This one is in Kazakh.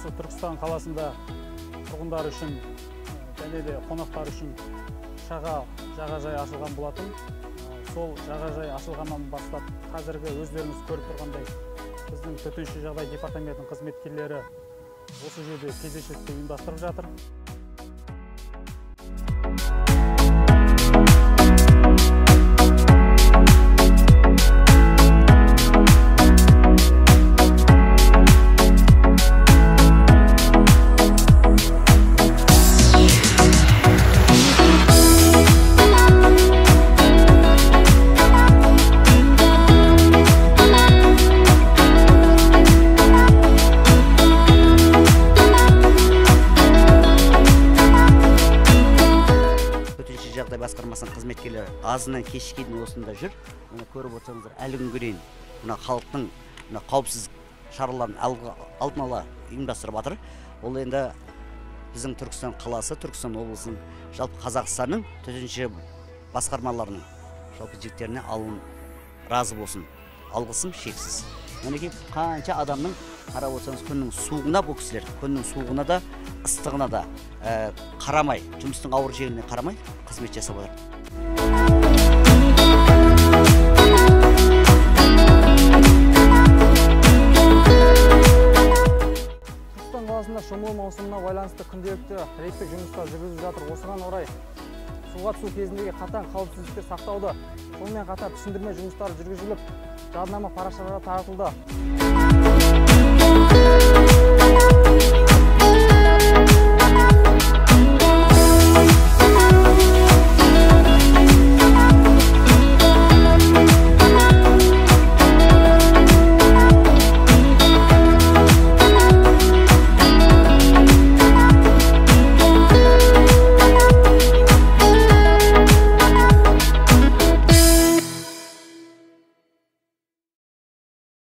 осы Түркістан қаласында тұрғындар үшін және де қонақтар үшін жағажай ашылған болатын. Сол жағажай ашылғаннан бастап қазіргі өздеріңіз көріп тұрғандай біздің төтенше жағдай департаментінің қызметкерлері осы жерде кезекшілікті ұйымдастырып жатыр. Жағдай басқармасының қызметкерлері азынан кешке дейін осында жүр. Мына көріп отырсаңыздар, әлі күнге дейін мына халықтың қауіпсіз шараларын алдын ала ұйымдастырып жатыр. Ол енді біздің Түркістан қаласы, Түркістан облысының, жалпы Қазақстанның төтенше басқармаларының жалпы жігіттеріне разы болсын. Алғысым шексіз. Мінекей қанша адамның қарап отырсаңыз, күннің суығына бұл кісілер, күннің суығына да, ыстығына да қарамай, жұмыстың ауыр жеңіліне қарамай қызмет жасап отыр. Түркістан қаласында шомылу маусымына байланысты күнделікті рейдтік жұмыстар жүргізіліп жатыр. Осыған орай суға түсу кезіндегі қатаң қауіпсіздікті сақтауды, сонымен қатар түсіндірме жұмыстары жүргізіліп, жадынама парақшаларға таратылды.